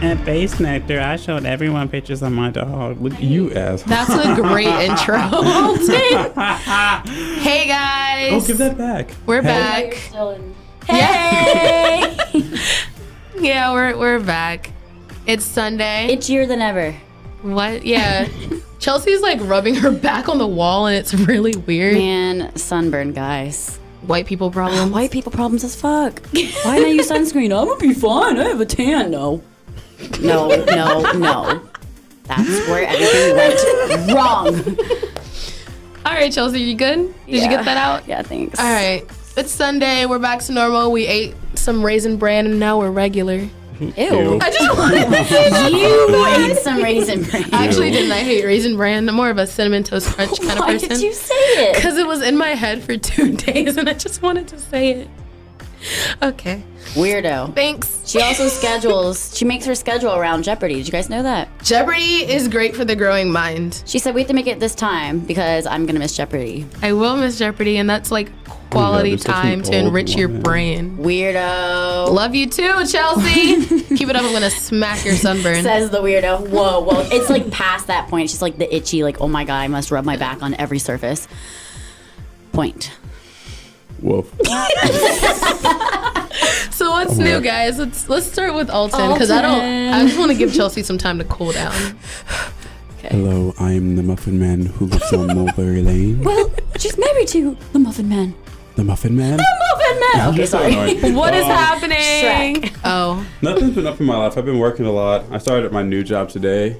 At Base Nectar, I showed everyone pictures of my dog. Look at you, asshole. That's a great intro. Hey guys. Oh, give that back. We're back. Hey! Yeah, we're back. It's Sunday. Itchier than ever. What? Yeah. Chelsea's like rubbing her back on the wall and it's really weird. Man, sunburn, guys. White people problem. White people problems as fuck. Why not use sunscreen? I'm gonna be fine. I have a tan. No. That's where everything went wrong. All right, Chelsea, you good? Did you get that out? Yeah, thanks. All right. It's Sunday. We're back to normal. We ate some Raisin Bran and now we're regular. Ew. I just wanted to say that. You ate some Raisin Bran. I actually didn't. I hate Raisin Bran. I'm more of a Cinnamon Toast Crunch kind of Why person. did you say it? Because it was in my head for 2 days and I just wanted to say it. Okay. Weirdo. Thanks. She also she makes her schedule around Jeopardy. Did you guys know that? Jeopardy is great for the growing mind. She said we have to make it this time because I'm gonna miss Jeopardy. I will miss Jeopardy, and that's like quality there's such an time to old enrich your woman. brain. Weirdo. Love you too, Chelsea. Keep it up. I'm gonna smack your sunburn. Says the weirdo. Whoa. It's like past that point. She's like the itchy, like, oh my God, I must rub my back on every surface. Point. Woof. So what's new, guys? Let's start with Alton because I just want to give Chelsea some time to cool down. Hello, I'm the Muffin Man who lives on Mulberry Lane. Well, she's married to the Muffin Man. The Muffin Man? Muffin Man. Okay, You're so sorry. annoying. What is happening? Shrek. Oh. Nothing's been up in my life. I've been working a lot. I started my new job today.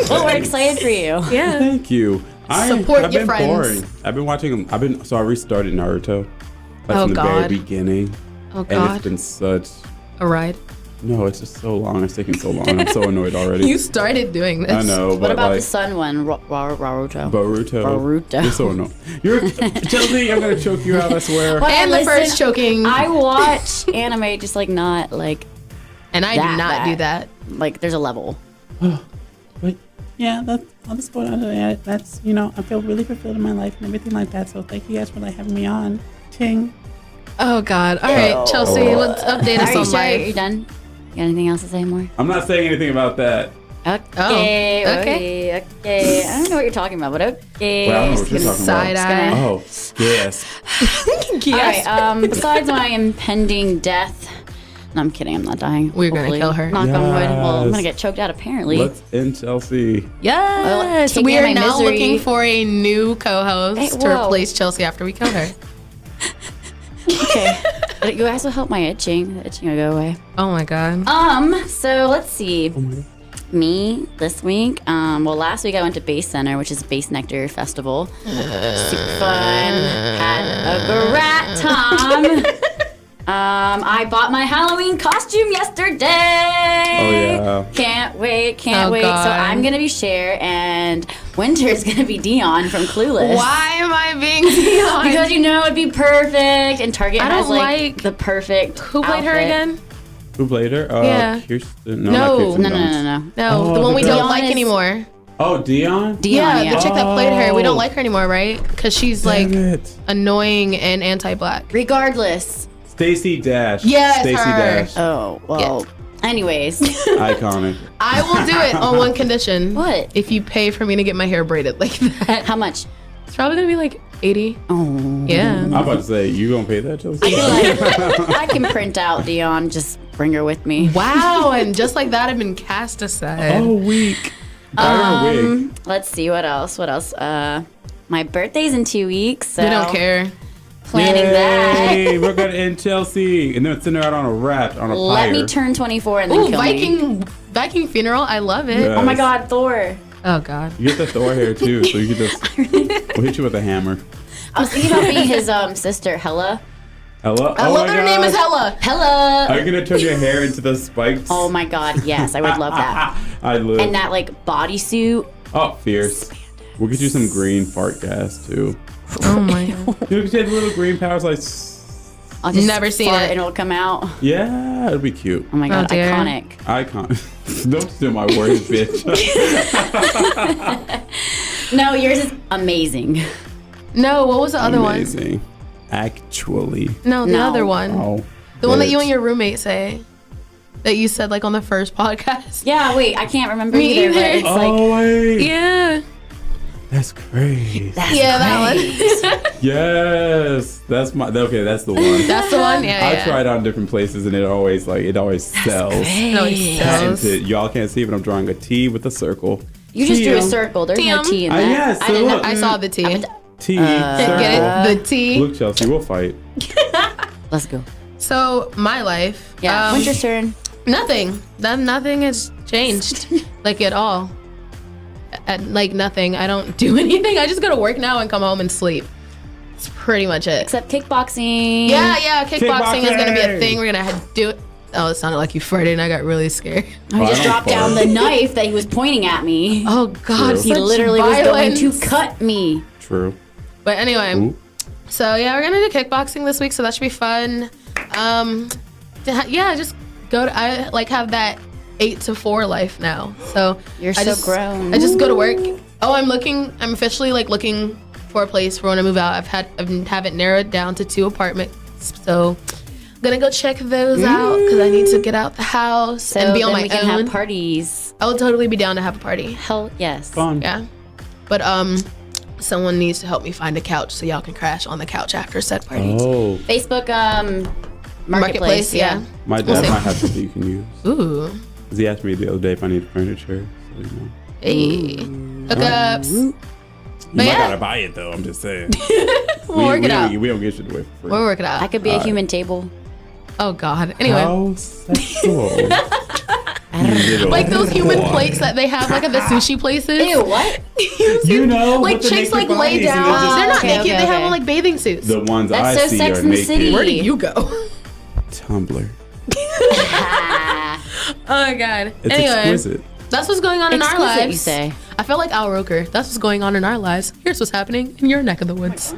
Well, we're excited for you. Yeah. Thank you. Support I've your been friends. boring. I've been watching. So I restarted Naruto. Like Oh, from the God. very beginning. Oh And God. it's been such. A ride. No, it's just so long. It's taking so long. I'm so annoyed already. You started doing this. I know, but What about like the sun one? Naruto. Boruto. You're so annoying. You're Chelsea. I'm gonna choke you out. I swear. What? And the Listen, first choking. I watch anime just like not like And I that do not do bad. that. like there's a level. But yeah, I'll just go down to that. That's I feel really fulfilled in my life and everything like that. So thank you guys for having me on. Ting. Oh God. All right, Chelsea, let's update us Are you on sure? Are you life. done? You got anything else to say more? I'm not saying anything about that. Okay. Oh, okay. Okay. I don't know what you're talking about, but okay. Well, I don't know what you're talking Side about. eye. Oh, yes. Yes. All right. Besides my impending death, no, I'm kidding. I'm not dying. We're gonna hopefully. kill her. Knock on wood. Well, I'm Yes. gonna get choked out apparently. Let's end Chelsea. Yes. Take We me are out of my now misery. looking for a new co-host Hey, to whoa. replace Chelsea after we kill her. Okay. But you guys will help my itching. The itching will go away. Oh my God. So let's see. Me this week. Well, last week I went to Base Center, which is Base Nectar Festival. Super fun. Had a great time. I bought my Halloween costume yesterday. Oh yeah. Can't wait. Oh, So God. I'm gonna be Cher, and Winter's gonna be Dion from Clueless. Why am I being Dion? Because it'd be perfect, and Target I has don't like like- the perfect. Who played her outfit. again? Who played her? Yeah. Kirsten. No. not Kirsten No. Dunst. No, Oh, the one we the don't girl. like Dion is- anymore. Oh, Dion. Dion, Yeah, the chick that played her. We Oh. don't like her anymore, right? Because she's like Damn it. annoying and anti-black. Regardless. Stacey Dash. Yes, Stacey her. Dash. Oh well. Anyways, Iconic. I will do it on one condition. What? If you pay for me to get my hair braided like that. how much? It's probably gonna be like 80. Oh. Yeah. I'm about to say, you gonna pay that, Chelsea? I can print out Dion. Just bring her with me. Wow, and just like that, I've been cast aside. Oh, week. Buy her a wig. Let's see what else. My birthday's in 2 weeks. So We don't care. Planning that. Yay, we're gonna end Chelsea, and then send her out on a rat on a Let pyre. me turn 24 and then Ooh, kill me. Viking funeral. I love it. Yeah. Oh my God, Thor. Oh God. You get the Thor hair too, so you can just. We'll hit you with a hammer. I was thinking about being his sister, Hella. Hello. I love that her name is Hella. Hella. Are you gonna turn your hair into the spikes? Oh my God, yes, I would love that. I live. And that like bodysuit. Oh, fierce. We'll get you some green fart gas too. Oh my God. You have little green powers like. I'll just Never seen fart it. and it'll come out. Yeah, it'll be cute. Oh my God, dear. iconic. Icon. Don't steal my words, bitch. No, yours is amazing. No, what was the other one? Amazing. Actually. No, the No. other one. Oh. The one that you bitch. and your roommate say. that you said like on the first podcast. Yeah, wait, I can't remember Me either. But either. it's like, wait. Yeah. That's crazy. That one. Yes. That's the one. That's the one. Yeah. I tried on different places and it always sells. No, it sells. Y'all can't see, but I'm drawing a T with a circle. you just drew a TM. circle. There's no TM. T in that. Yes, I didn't look. I saw the T. T, circle. Get it? The T. Look, Chelsea, we'll fight. Let's go. So my life. Yeah, Winter's turn. Nothing. Nothing has changed, like at all. Like nothing. I don't do anything. I just go to work now and come home and sleep. That's pretty much it. Except kickboxing. Yeah. Kickboxing is gonna be a thing. We're gonna do it. Oh, it sounded like you farted, and I got really scared. I just dropped down the knife that he was pointing at me. Oh God, True. He such literally violence. was going to cut me. True. But anyway, Ooh. so yeah, we're gonna do kickboxing this week, so that should be fun. Just go to. I like have that 8 to 4 life now. So You're I so just, grown. I just go to work. Oh, I'm officially like looking for a place for when I move out. I have it narrowed down to 2 apartments. So I'm gonna go check those out because I need to get out the house So and be on then my we can own. have parties. I would totally be down to have a party. Hell yes. Fun. Yeah. But someone needs to help me find a couch so y'all can crash on the couch after said party. Oh, Facebook marketplace. yeah. my We'll dad see. might have something you can use. Ooh. 'Cause he asked me the other day if I need furniture. So, you know. Hey. Hookups. You But might yeah. gotta buy it though. I'm just saying. We'll work it out. We don't get shit away for free. We'll work it out. I could be a human table. Oh God. Anyway. How sexual. Little Like those human boy. plates that they have like at the sushi places. Ew, what? You know, Like with the chicks like naked lay bodies and down. they're They're not okay, naked. okay, They have okay. on like bathing suits. the ones That's I so see Sex are and the naked. City. Where do you go? Tumblr. Oh God. It's Anyway, exquisite. that's what's going on in our Exquisite, lives. you say. I feel like Al Roker. That's what's going on in our lives. Here's what's happening in your neck of the woods.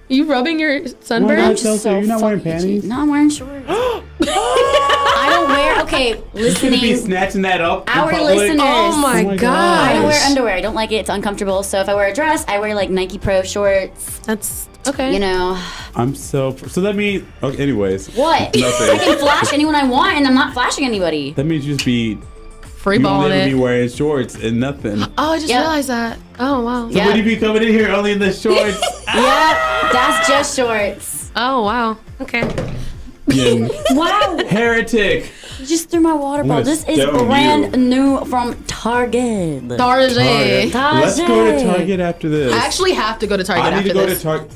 You rubbing your sunburn? Well, Just Chelsea, you're not wearing fucking panties? itchy. No, I'm wearing shorts. I don't wear. Okay, You gonna be listening. snatching that up in Our public? listeners. Oh my Oh my God. I don't wear underwear. I don't like it. It's uncomfortable. So if I wear a dress, I wear like Nike Pro shorts. That's okay. You know I'm so that means okay. Anyways, what? I Nothing. can flash anyone I want, and I'm not flashing anybody. that means you just be Free you balling only it. be wearing shorts and nothing. So Oh, I just Yep. realized that. Oh wow. Yeah. would you be coming in here only in the shorts? Yeah, that's just shorts. Oh wow. Okay. You Wow. heretic. You just threw my water bottle. gonna This is stone brand you. new from Target. Target. Let's go to Target after this. I actually have to go to Target I need after to go this. to Target.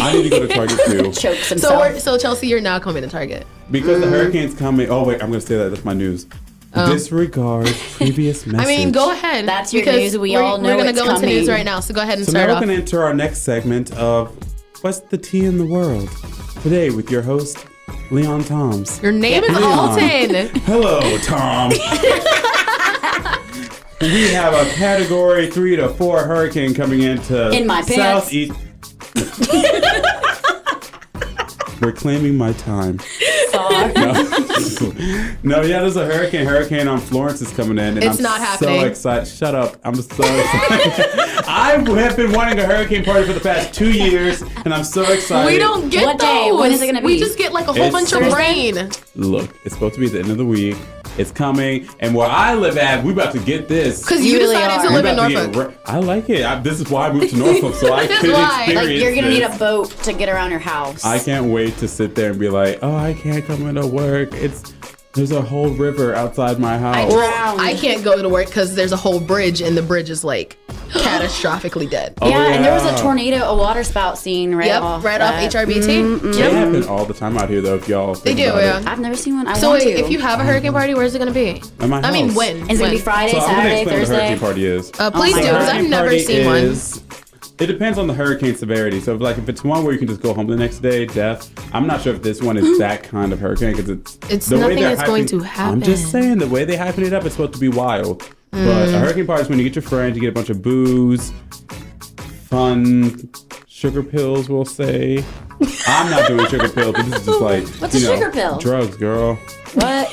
I need to go to Target too Chokes so himself. so Chelsea, you're now coming to Target. because the hurricane's coming. Oh wait, I'm gonna say that. That's my news. Disregard previous message. I mean, go ahead. That's your because news. We we're- all know We're gonna it's go into news coming. right now. So go ahead and So start now off. we're gonna enter our next segment of What's the Tea in the World? Today with your host, Leon Toms. Your name is Leon. Alton. Hello, Tom. We have a category 3 to 4 hurricane coming into In my pants. southeast. Reclaiming my time. Sorry. No, yeah, there's a hurricane on Florence is coming in, and It's I'm not happening. so excited. Shut up! I'm so excited. I have been wanting a hurricane party for the past 2 years, and I'm so excited. We don't get What those. day? When is it gonna We be? just get like a whole It's bunch of Thursday? rain. Look. It's supposed to be the end of the week. It's coming, and where I live at, we about to get this. Because You you really decided are. to We live in about to Norfolk. get I like it. This is why I moved to Norfolk, so I That's could why. experience Like you're gonna need this. a boat to get around your house. I can't wait to sit there and be like, oh, I can't come into work. There's a whole river outside my house. drowned. I can't go to work because there's a whole bridge and the bridge is like catastrophically dead. Oh, yeah, and there was a yeah. tornado, a water spout scene right off. right off that. HRBT. They happen all the time out here, though. If y'all They think do, about yeah. it. I've never seen one. I So want wait, to. if you have a hurricane party, where's it gonna be? At my I mean, house. when? Is it gonna be When? Friday, So I'm gonna Saturday, explain what the hurricane Thursday? party is. Please my do, God. because I've Hurricane never party seen one. It depends on the hurricane severity. So, if it's one where you can just go home the next day, death. I'm not sure if this one is that kind of hurricane because It's the way nothing they're that's going hyping- to happen. I'm just saying the way they hyping it up, it's supposed to be wild. But a hurricane party is when you get your friends, you get a bunch of booze, fun, sugar pills. We'll say. I'm not doing sugar pills, but this is just like What's a sugar pill? Drugs, girl. What?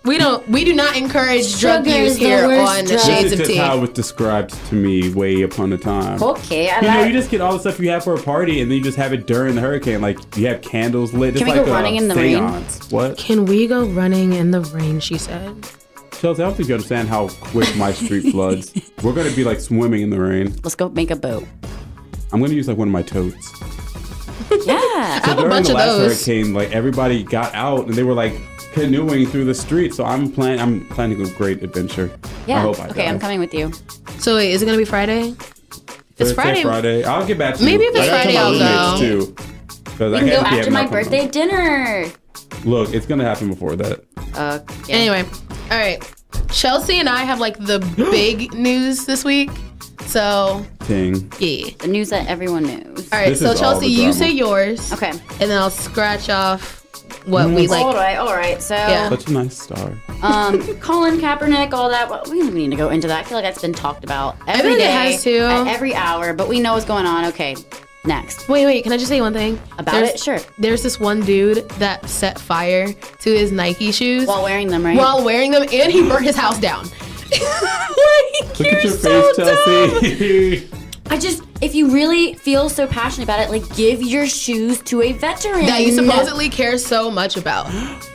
We do not encourage drug Sugar use is the here worst on the drug. Shades This of is just how Tea. it was described to me way upon a time. Okay, I You know, like. you just get all the stuff you have for a party, and then you just have it during the hurricane. Like you have candles lit. It's Can we like go a running in the rain? seance. What? Can we go running in the rain? She said. Chelsea, I don't think you understand how quick my street floods. We're gonna be like swimming in the rain. Let's go make a boat. I'm gonna use like one of my totes. Yeah. I have a During bunch the of last those. hurricane, like everybody got out and they were like canoeing through the street. So I'm planning a great adventure. Yeah. I hope I Okay, die. I'm coming with you. So wait, is it gonna be Friday? It's Thursday, Friday. I'll get back to Maybe you. if it's I gotta Friday, tell I'll my go. roommates, too. 'Cause We I can go can't be after having my my company. birthday dinner. Look, it's gonna happen before that. Yeah. Anyway, all right. Chelsea and I have like the big news this week. So Ting. yeah. The news that everyone knows. All right. This So is all Chelsea, the you drama. say yours. Okay. And then I'll scratch off what we like. All right. So, Yeah. Such a nice star. Colin Kaepernick, all that. Well, we don't need to go into that. I feel like that's been talked about every feel like it day, has to. at every hour. But we know what's going on. Okay. Next. Wait. Can I just say one thing About it? Sure. There's this one dude that set fire to his Nike shoes While wearing them, right? while wearing them, and he burnt his house down. Like, Look you're at your so face, Chelsea. I just, if you really feel so passionate about it, like give your shoes to a veteran. that you supposedly care so much about.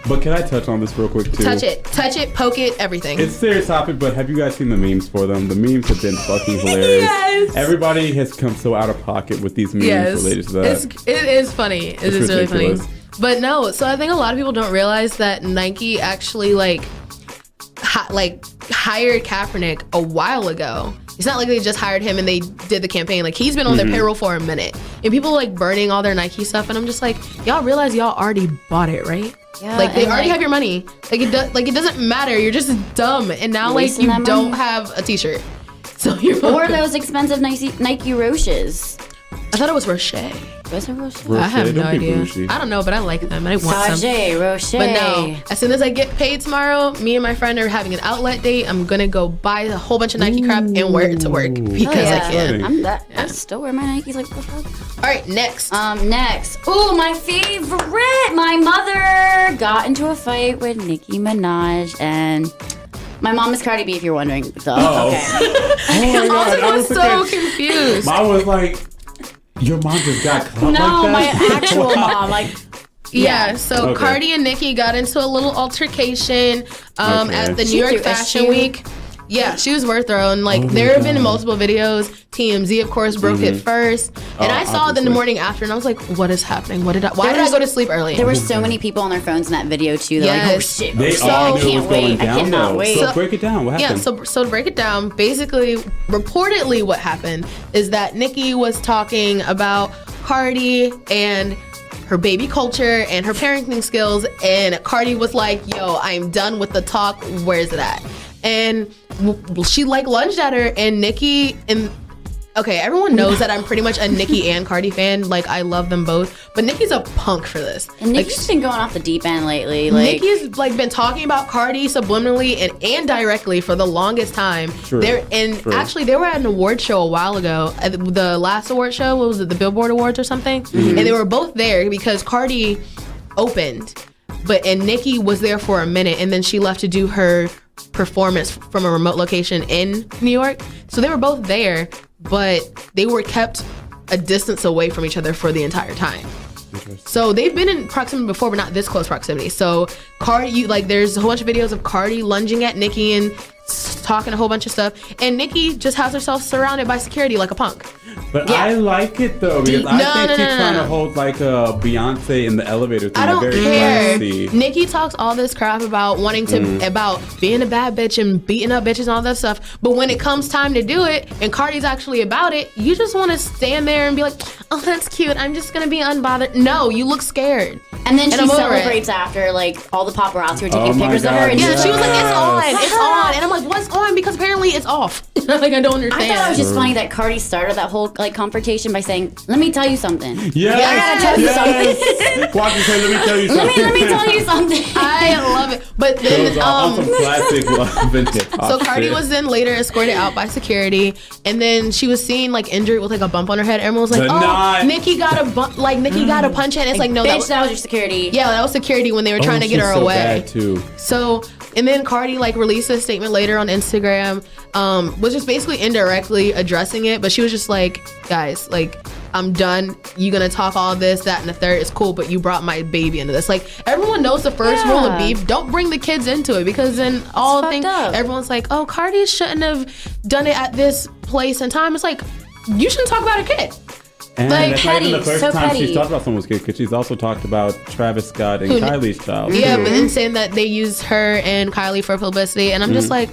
But can I touch on this real quick too? Touch it, poke it, everything. It's a serious topic, but have you guys seen the memes for them? The memes have been fucking hilarious. Yes. Everybody has come so out of pocket with these memes related to that. it is funny. It It's is really ridiculous. funny. But no, so I think a lot of people don't realize that Nike actually hired Kaepernick a while ago. It's not like they just hired him and they did the campaign. Like he's been on their payroll for a minute, and people like burning all their Nike stuff. And I'm just like, y'all realize y'all already bought it, right? Yeah, Like they and, already have your money. It doesn't matter. You're just dumb, and now like Wasting you that don't money. have a T-shirt. So you're Or welcome. those expensive Nike Roches. I thought it was Roche. Was it Roche? I have Roche, no don't be idea. bougie. I don't know, but I like them. I want some. Sajay, Roche. But no, as soon as I get paid tomorrow, me and my friend are having an outlet date. I'm gonna go buy a whole bunch of Nike crap and wear it to work because I can. I still wear my Nikes like the fuck. All right, next. Next. Ooh, my favorite. My mother got into a fight with Nicki Minaj, and my mom is Cardi B, if you're wondering. So, Oh. okay. Oh my God, I was so thinking- confused. Mine was like, your mom just got caught No, my like that? actual mom. Like, Yeah, so Okay. Cardi and Nicki got into a little altercation Okay. at the She New York threw a Fashion shoe. Week. Yeah, shoes were thrown. Like Oh my there have been God. multiple videos. TMZ, of course, broke it first, and Oh, I saw it in the obviously. morning after, and I was like, "What is happening? Why did I go to sleep early?" there were so many people on their phones in that video, too. They're like, oh, Yes. shit. They so all knew it can't was going wait. I down cannot though. wait. So break it down. What Yeah, happened? so to break it down, basically, reportedly what happened is that Nicki was talking about Cardi and her baby culture and her parenting skills, and Cardi was like, yo, I'm done with the talk, where's it at? And she like lunged at her, and Nicki, and okay, everyone knows that I'm pretty much a Nicki and Cardi fan. Like, I love them both, but Nicki's a punk for this. And Like, Nicki's been going off the deep end lately. Like, Nicki's like been talking about Cardi subliminally and directly for the longest time. True. True. Actually they were at an award show a while ago. At the last award show, what was it, the Billboard Awards or something? And they were both there because Cardi opened, and Nicki was there for a minute, and then she left to do her performance from a remote location in New York. So they were both there, but they were kept a distance away from each other for the entire time. So they've been in proximity before, but not this close proximity. So Cardi, there's a whole bunch of videos of Cardi lunging at Nicki and talking a whole bunch of stuff, and Nicki just has herself surrounded by security like a punk. But Yeah. I like it though because I think she's trying to hold like a Beyonce in the elevator thing. I don't very care. classy. Nicki talks all this crap about wanting to about being a bad bitch and beating up bitches and all that stuff. But when it comes time to do it, and Cardi's actually about it, you just want to stand there and be like, "Oh, that's cute. I'm just gonna be unbothered." No, you look scared. and then she I'm over it. celebrates after, like, all the paparazzi were taking Oh my pictures of her. God, And Yeah, she's she was like, "It's on, Yes. it's on," and I'm like, "What's on?" Because apparently it's off. Like I don't understand. I thought it was just funny that Cardi started that whole confrontation by saying, "Let me tell you something." Yes. I gotta tell you yes. Watch me say, let me tell you Let something. me tell you something. I love it. But then Those are on some classic love and hip hop so Cardi shit. was then later escorted out by security, and then she was seen like injured with like a bump on her head. Everyone was like, Denied. "Oh, Nicki got a bump, like Nicki got a punch in." It's like, no, Bitch, that was your security. yeah, that was security when they were trying to Oh, get she's her so away. bad too. So And then Cardi like released a statement later on Instagram, was just basically indirectly addressing it, but she was just like, guys, like, I'm done. You gonna talk all this, that, and the third. It's cool, but you brought my baby into this. Like, everyone knows the first rule of beef. Don't bring the kids into it, because then all things, everyone's like, oh, Cardi shouldn't have done it at this place and time. It's like, you shouldn't talk about a kid. And like, that's petty, not even the first so time petty. she's talked about someone's kid, because she's also talked about Travis Scott and Kylie's child. Yeah, too. but then saying that they used her and Kylie for publicity, and I'm just like,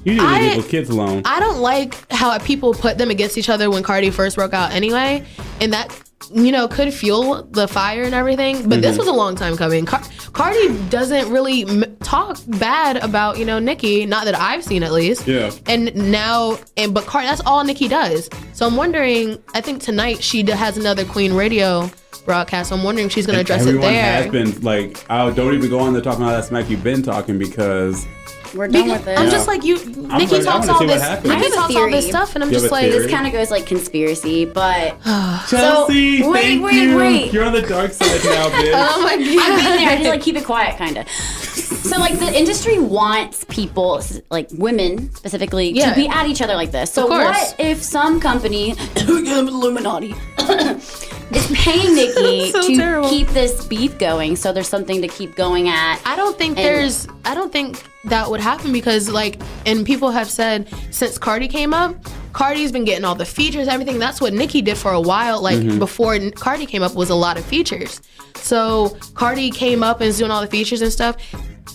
You need to leave people's kids alone. I don't like how people put them against each other when Cardi first broke out anyway, and that, you know, could fuel the fire and everything. But this was a long time coming. Cardi doesn't really talk bad about, you know, Nicki, not that I've seen at least. Yeah. And now, but Cardi, that's all Nicki does. So I'm wondering, I think tonight she has another Queen Radio broadcast. So I'm wondering if she's going to address it there. Everyone has been like, don't even go on there talking all that smack you've been talking, because We're done with it. I'm just like, Nicki talks all this. Nicki talks all this stuff, and I'm just like, this kind of goes like conspiracy, but Chelsea, so, wait, wait. You're on the dark side now, bitch. oh my god, I've been there. I just like keep it quiet, kind of. So like the industry wants people, like women specifically, to be at each other like this. So what if some company, Illuminati, is paying Nicki to keep this beef going? So there's something to keep going at. I don't think that would happen, because like, and people have said since Cardi came up, Cardi's been getting all the features, everything. That's what Nicki did for a while. Like before Cardi came up was a lot of features. So Cardi came up and was doing all the features and stuff.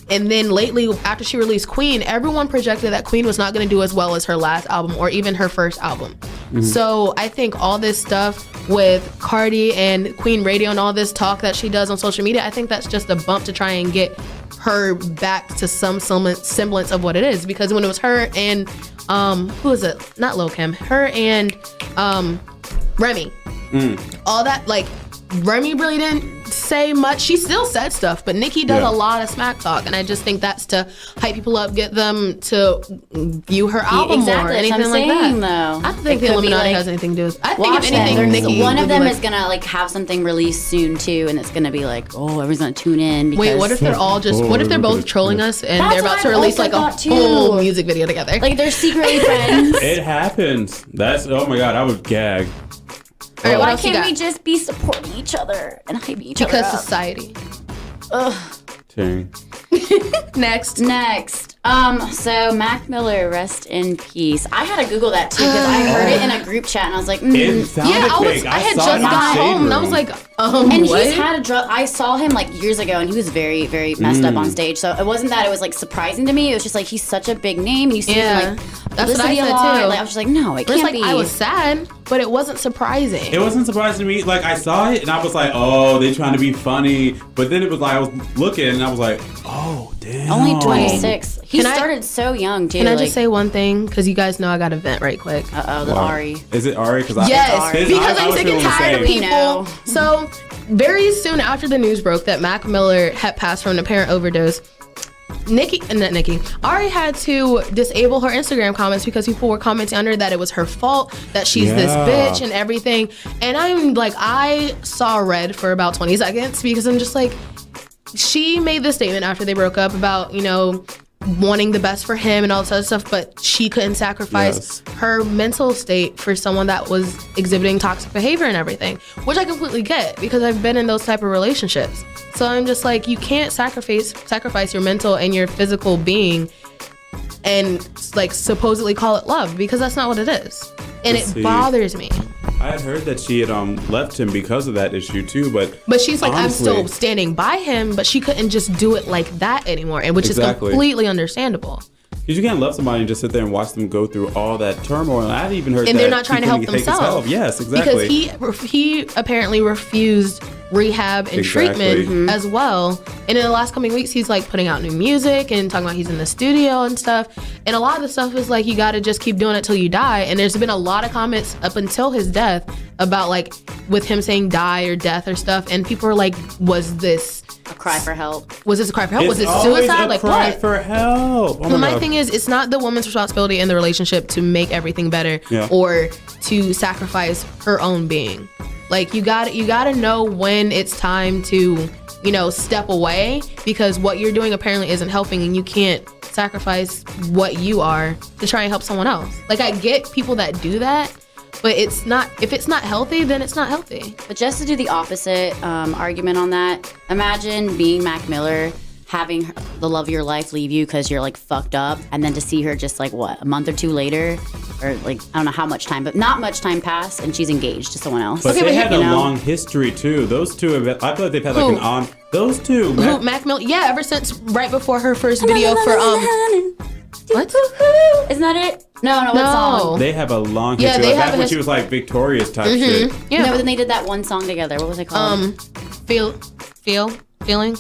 And then lately, after she released Queen, everyone projected that Queen was not going to do as well as her last album or even her first album. So I think all this stuff with Cardi and Queen Radio and all this talk that she does on social media, I think that's just a bump to try and get her back to some semblance of what it is. Because when it was her and who is it? Not Lil Kim. Her and Remy. All that, like, Remy really didn't say much. She still said stuff, but Nicki does a lot of smack talk, and I just think that's to hype people up, get them to view her album more, or anything like that. Though. I don't think the Illuminati has anything to do with it. I think if anything, them. Nicki. One of them is gonna like have something released soon too, and it's gonna be like, oh, everyone's gonna tune in. Because Wait, what if they're all just? What if they're both trolling us and That's they're about what to I've release also like a thought, too. whole music video together? like they're secretly friends. It happens. That's, oh my god, I would gag. All right, what Why else you can't got? we just be supporting each other and hyping each Because other up? society. Dang. Next. So Mac Miller, rest in peace. I had to Google that too because I heard it in a group chat and I was like, It sounded fake. I had saw just it in the got shade home and I room. was like, and what? he's had a drug. I saw him like years ago, and he was very, very messed up on stage. So it wasn't that it was like surprising to me. It was just like he's such a big name, and you see him like that's what I publicity a said lot. too. Like, I was just like, no, it can't like, be. I was sad, but it wasn't surprising. It wasn't surprising to me. Like, I saw it and I was like, oh, they trying to be funny. But then it was like, I was looking and I was like, oh, damn. Only 26. He Can I- started so young too. Can I like, just say one thing? Because you guys know I got to vent right quick. the Wow. Ari. Is it Ari? Because Yes, because I'm sick and tired of We people. know. So, very soon after the news broke that Mac Miller had passed from an apparent overdose, Ari had to disable her Instagram comments because people were commenting under that it was her fault, that she's this bitch and everything. And I'm like, I saw red for about 20 seconds because I'm just like, she made this statement after they broke up about, you know, wanting the best for him and all this other stuff, but she couldn't sacrifice her mental state for someone that was exhibiting toxic behavior and everything, which I completely get because I've been in those type of relationships. So I'm just like, you can't sacrifice your mental and your physical being and like supposedly call it love, because that's not what it is. And it bothers me. I had heard that she had left him because of that issue too, but she's like, honestly, I'm still standing by him, but she couldn't just do it like that anymore, and which is completely understapable. Because you can't love somebody and just sit there and watch them go through all that turmoil. And I've even heard and that they're not trying to help he couldn't take his themselves. help. Yes, exactly. Because he apparently refused rehab and treatment as well. And in the last coming weeks, he's like putting out new music and talking about he's in the studio and stuff. And a lot of the stuff is like, you got to just keep doing it till you die. And there's been a lot of comments up until his death about like with him saying die or death or stuff. And people are like, was this A cry for help. Was this a cry for help? It's Was it always suicide? a Like cry what? for help. Oh But my God. thing is, it's not the woman's responsibility in the relationship to make everything better or to sacrifice her own being. Like you got to know when it's time to step away because what you're doing apparently isn't helping, and you can't sacrifice what you are to try and help someone else. Like, I get people that do that, but if it's not healthy, then it's not healthy. But just to do the opposite argument on that, imagine being Mac Miller, having the love of your life leave you because you're like fucked up, and then to see her just like a month or two later, or like I don't know how much time, but not much time passed, and she's engaged to someone else. But they had a long history too. Those two have, I feel like they've had like an on. Those two. Mac Miller? Yeah, ever since right before her first video for what? Isn't that it? No, what song? They have a long history. Yeah, they like have back when she was like victorious type shit. Yeah. No, but then they did that one song together. What was it called? Feeling.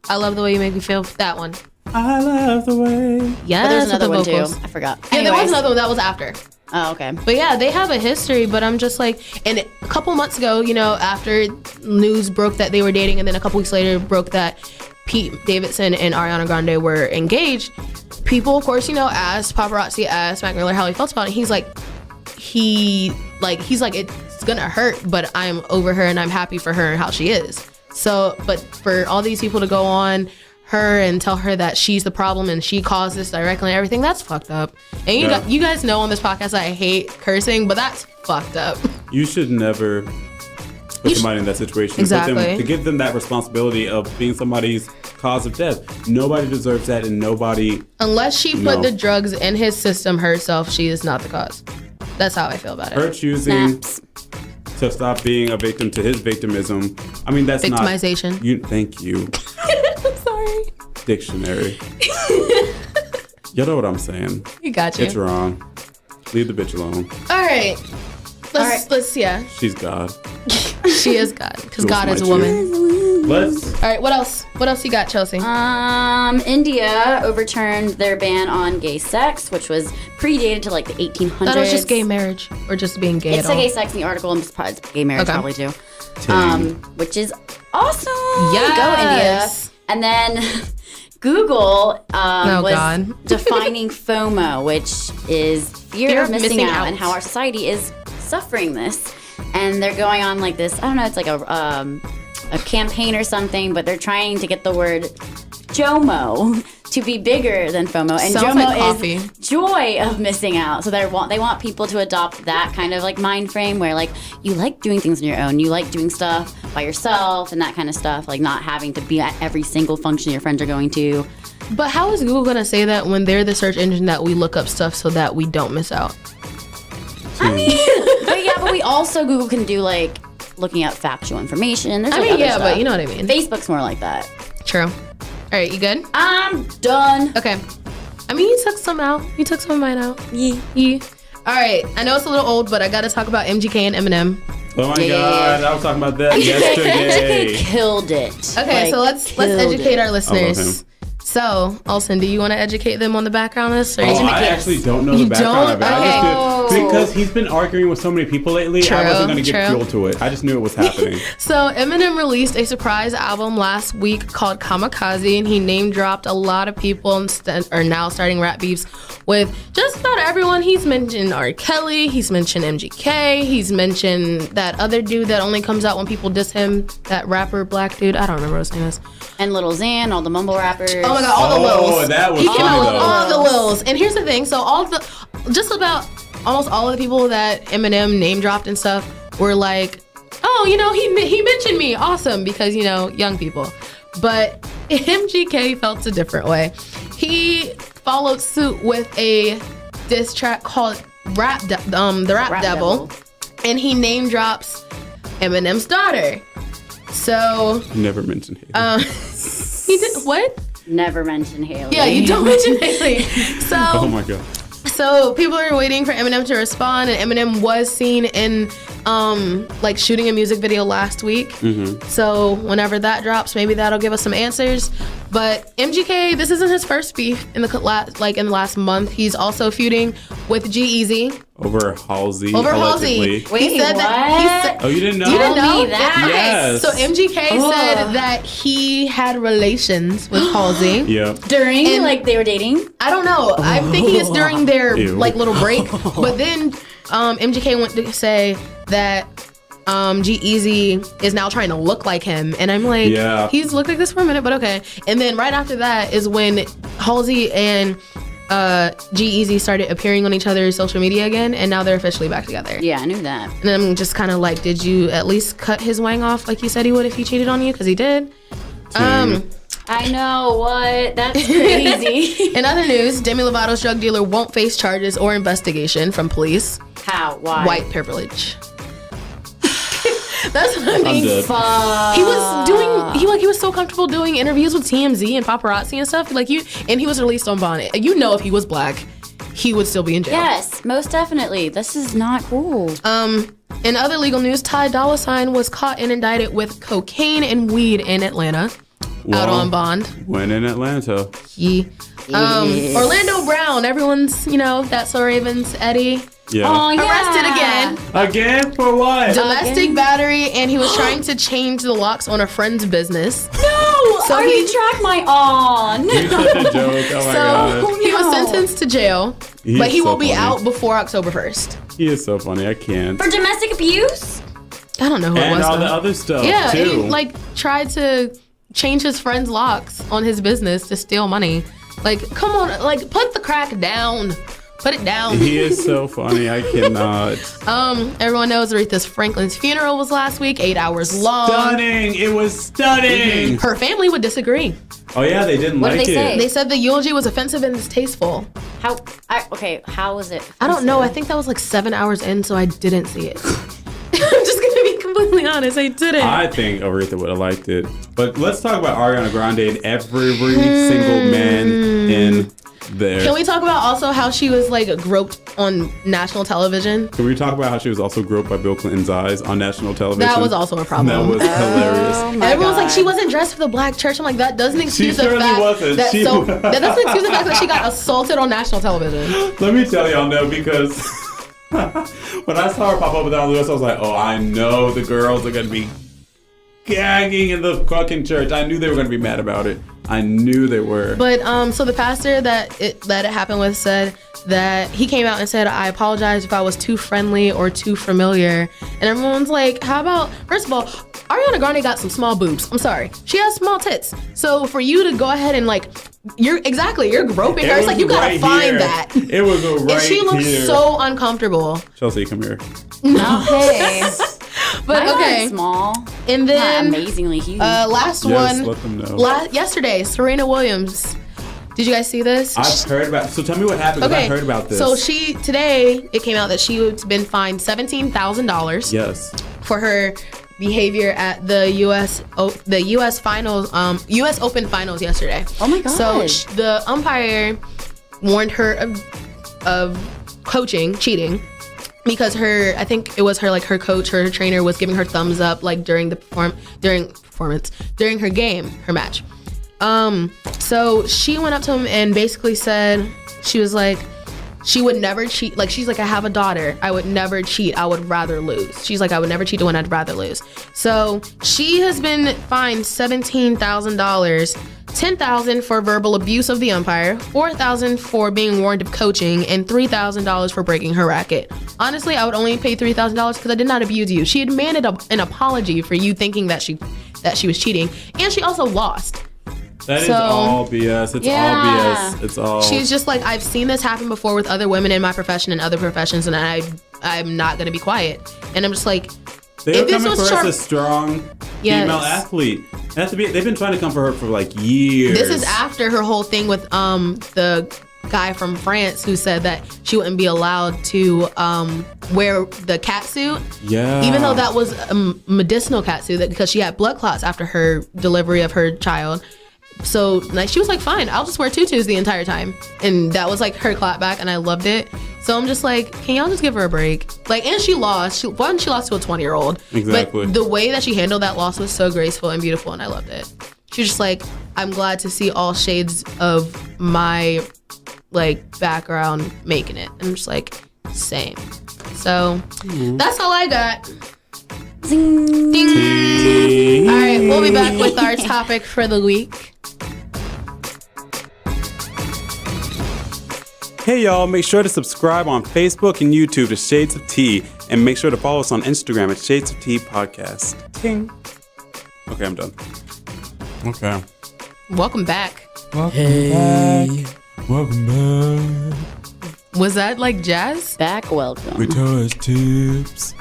I love the way you make me feel. That one. I love the way. Yeah, but there's another one vocals. too. I forgot. Yeah, Anyways. there was another one that was after. Oh, okay. But yeah, they have a history, but I'm just like, and a couple months ago, after news broke that they were dating, and then a couple weeks later broke that Pete Davidson and Ariana Grande were engaged, people, of course, asked Mac Miller how he felt about it. He's like, it's gonna hurt, but I'm over her and I'm happy for her and how she is. So, but for all these people to go on her and tell her that she's the problem and she caused this directly and everything, that's fucked up. And you guys know on this podcast I hate cursing, but that's fucked up. You should never put somebody in that situation. Exactly. To give them that responsibility of being somebody's cause of death. Nobody deserves that, and nobody... Unless she put the drugs in his system herself, she is not the cause. That's how I feel about it. Her choosing to stop being a victim to his victimism. I mean, that's victimization. Not... Thank you. I'm sorry. Dictionary. You know what I'm saying. You got you. It's wrong. Leave the bitch alone. All right. Let's yeah. She's God. She is God, because God is a woman. All right, what else? What else you got, Chelsea? India overturned their ban on gay sex, which was predated to like the 1800s. That was just gay marriage, or just being gay it's at all? It's gay sex in the article, and it's gay marriage probably too. Which is awesome. Yes. Go India. And then Google was defining FOMO, which is fear of missing out, and how our society is suffering this. And they're going on like this, I don't know, it's like a campaign or something, but they're trying to get the word JOMO to be bigger than FOMO. And Sounds JOMO like is joy of missing out. So they want people to adopt that kind of like mind frame where like you like doing things on your own. You like doing stuff by yourself and that kind of stuff. Like not having to be at every single function your friends are going to. But how is Google going to say that when they're the search engine that we look up stuff so that we don't miss out? I mean, but we also, Google can do like looking up factual information. There's other stuff. But you know what I mean. Facebook's more like that. True. All right, you good? I'm done. Okay. I mean, you took some out. You took some of mine out. Yeah. All right. I know it's a little old, but I got to talk about MGK and Eminem. Oh my God, I was talking about that yesterday. MGK killed it. Okay, so let's educate our listeners. So, Alson, do you want to educate them on the background of this? Or I actually don't know the background of it. I just did, because he's been arguing with so many people lately, I wasn't going to get fuel to it. I just knew it was happening. So, Eminem released a surprise album last week called Kamikaze, and he name-dropped a lot of people and are now starting rap beefs with just about everyone. He's mentioned R. Kelly, he's mentioned MGK, he's mentioned that other dude that only comes out when people diss him, that rapper black dude. I don't remember what his name is. And Lil Xan, all the mumble rappers. Oh my God, all the Lils. Oh, that was He came out with all the Lils. Lils. And here's the thing. So just about almost all of the people that Eminem name dropped and stuff were like, oh, he mentioned me. Awesome. Because, young people. But MGK felt a different way. He followed suit with a diss track called The Rap Devil. And he name drops Eminem's daughter. So never mentioned Haley. He did what? Never mention Haley. Yeah, you don't mention Haley. So oh my God. So people are waiting for Eminem to respond, and Eminem was seen in shooting a music video last week. Mm-hmm. So whenever that drops, maybe that'll give us some answers. But MGK, this isn't his first beef in the last month. He's also feuding with G-Eazy. Over Halsey. Wait, he said what? That. Oh, you didn't know? You didn't know that? Yes. So MGK said that he had relations with Halsey. Yeah. During, they were dating? I don't know. I'm thinking it's during their little break. But then MGK went to say that G-Eazy is now trying to look like him. And I'm like, Yeah. he's looked like this for a minute, but okay. And then right after that is when Halsey and G-Eazy started appearing on each other's social media again, and now they're officially back together. Yeah, I knew that. And I'm just kind of like, did you at least cut his wang off like you said he would if he cheated on you? Because he did. I know, what? That's crazy. In other news, Demi Lovato's drug dealer won't face charges or investigation from police. How? Why? White privilege. That's what I mean. dead. Fuck. He was doing. He was so comfortable doing interviews with TMZ and paparazzi and stuff. Like and he was released on bond. You know, if he was black, he would still be in jail. Yes, most definitely. This is not cool. In other legal news, Ty Dolla $ign was caught and indicted with cocaine and weed in Atlanta, out on bond. When in Atlanta. Orlando Brown, everyone's, That's So Raven's Eddie. Yeah. Oh, yeah. Arrested again. Again? For what? Domestic battery, and he was trying to change the locks on a friend's business. No! So I retract my on. You're such a joke. Oh my god. He was sentenced to jail, He's but he so will be funny. out before October 1st. He is so funny. I can't. For domestic abuse? I don't know who it And was. all though. the other stuff Yeah, too. and he tried to change his friend's locks on his business to steal money. Come on, put the crack down. Put it down. He is so funny. I cannot. Everyone knows Aretha Franklin's funeral was last week, 8 hours long. Stunning. It was stunning. Her family would disagree. Oh yeah, they didn't What like did they say? They said the eulogy was offensive and distasteful. How was it? I don't know. I think that was 7 hours in, so I didn't see it. I'm just gonna be completely honest. I didn't. I think Aretha would have liked it. But let's talk about Ariana Grande and every single man in there. Can we talk about also how she was groped on national television? Can we talk about how she was also groped by Bill Clinton's eyes on national television? That was also a problem. That was hilarious. Oh my Everyone's like, God. she wasn't dressed for the black church. I'm like, that doesn't excuse the certainly fact wasn't. that She- that doesn't excuse the fact that she got assaulted on national television. Let me tell y'all no, because when I saw her pop up with that on the list, I was like, oh, I know the girls are gonna be gagging in the fucking church. I knew they were gonna be mad about it. I knew they were. But so the pastor that it happened with said that he came out and said, I apologize if I was too friendly or too familiar. And everyone's like, how about, first of all, Ariana Grande got some small boobs. I'm sorry. She has small tits. So for you to go ahead and you're groping her. It's like, you gotta right find here. that. It was right And she looks here. so uncomfortable. Chelsea, come here. Okay. But Mine okay. wasn't small. And Not then amazingly huge. last Yes, one. let them know. Yesterday, Serena Williams. Did you guys see this? I've heard about. So tell me what happened. 'Cause I heard about this. So today it came out that she had been fined $17,000 Yes. for her behavior at the U.S. finals, U.S. Open finals yesterday. Oh my God. So the umpire warned her of cheating. Because I think it was her coach, her trainer was giving her thumbs up during her game, her match. So she went up to him and basically said, she was like, she would never cheat. She's like, I have a daughter. I would never cheat. I would rather lose. She's like, I would never cheat to win. I'd rather lose. So she has been fined $17,000, $10,000 for verbal abuse of the umpire, $4,000 for being warned of coaching, and $3,000 for breaking her racket. Honestly, I would only pay $3,000 because I did not abuse you. She demanded an apology for you thinking that she was cheating, and she also lost. That is all BS. It's all BS. It's all. She's just like, I've seen this happen before with other women in my profession and other professions, and I'm not gonna be quiet. And I'm just like, They're if this coming was for us Char- a strong Yes. female athlete. It has to be. They've been trying to come for her for years. this is after her whole thing with the guy from France who said that she wouldn't be allowed to wear the catsuit. Yeah. Even though that was a medicinal catsuit because she had blood clots after her delivery of her child. So she was like, fine, I'll just wear tutus the entire time. And that was her clapback, and I loved it. So I'm just like, can y'all just give her a break? And she lost. She lost to a 20-year-old. Exactly. But the way that she handled that loss was so graceful and beautiful, and I loved it. She was just like, I'm glad to see all shades of my background making it. And I'm just like, same. So that's all I got. Zing. Ding. All right, we'll be back with our topic for the week. Hey y'all, make sure to subscribe on Facebook and YouTube to Shades of Tea. And make sure to follow us on Instagram at Shades of Tea Podcast. Ting. Okay, I'm done. Okay. Welcome back. Welcome back. Was that like jazz? Back welcome. We touch tips.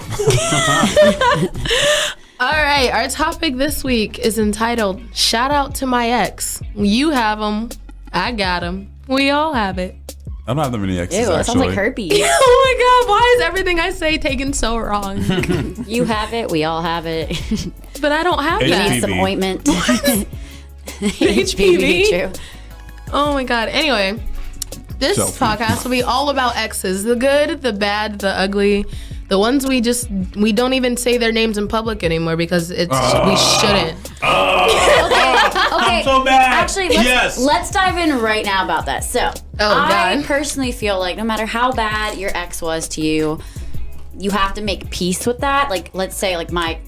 All right, our topic this week is entitled Shout Out to My Ex. You have them. I got them. We all have it. I don't have that many exes, Ew, that sounds actually. like herpes. Oh my God, why is everything I say taken so wrong? You have it. We all have it. But I don't have You that. need some HPV. ointment. HPV? True. Oh my God. Anyway, this Selfie. podcast will be all about exes. The good, the bad, the ugly. The ones we don't even say their names in public anymore because we shouldn't. Okay. So bad. Actually, let's dive in right now about that. So, I God. personally feel like no matter how bad your ex was to you, you have to make peace with that. Like, let's say, like my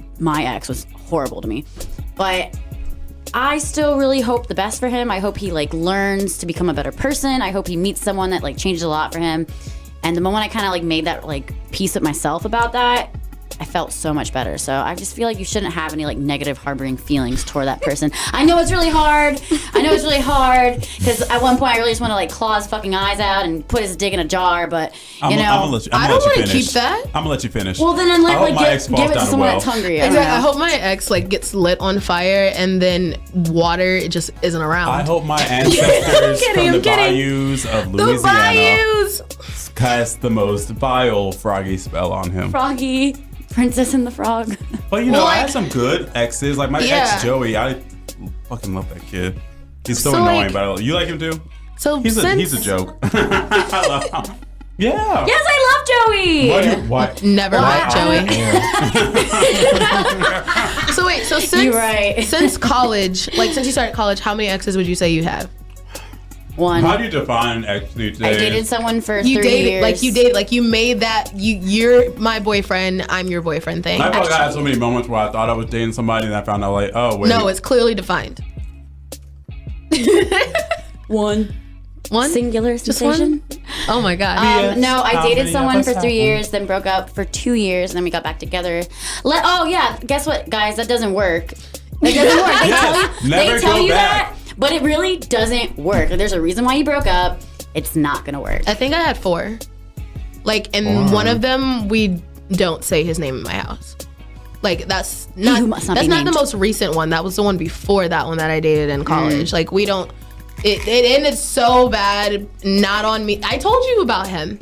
ex was horrible to me, but I still really hope the best for him. I hope he like learns to become a better person. I hope he meets someone that like changes a lot for him. And the moment I kind of like made that like peace with myself about that, I felt so much better. So I just feel like you shouldn't have any like negative harboring feelings toward that person. I know it's really hard. Because at one point I really just want to like claw his fucking eyes out and put his dick in a jar. But I'm gonna let you I don't finish. want to keep that. I'm gonna let you finish. well, then I hope like my ex give falls it to down a someone well. that's hungry. I don't Exactly. I know. hope my ex like gets lit on fire and then water just isn't around. I hope my ancestors from the bayous of the Louisiana bayous. cast the most vile froggy spell on him. Froggy, Princess and the Frog. But you know, Well, I like- had some good exes. Like my Yeah. ex Joey, I fucking love that kid. He's so So, annoying, like- but you like him too? So He's since a joke. I love him. Yeah. Yes, I love Joey. What? never met Joey. Yeah. So wait, so since You're right. since college, like since you started college, how many exes would you say you have? One. How do you define ex these I days? dated someone for You 3 dated years. like you made that you're my boyfriend, I'm your boyfriend thing. I feel like I had so many moments where I thought I was dating somebody and I found out like, oh wait. No, it's clearly defined. One. One Singular Just sensation. one? Oh my God. Yes. No, I How dated many someone of for us 3 have years, then broke up for 2 years, and then we got back together. Oh yeah, guess what, guys? That doesn't work. That doesn't work. They Yes, tell you, never they tell go you back. that, but it really doesn't work. There's a reason why you broke up. It's not gonna work. I think I had 4. Like, and one of them we don't say his name in my house. Like that's not who must not that's be not the named. most recent one. That was the one before that one that I dated in college. Like we don't. It ended so bad. Not on me. I told you about him.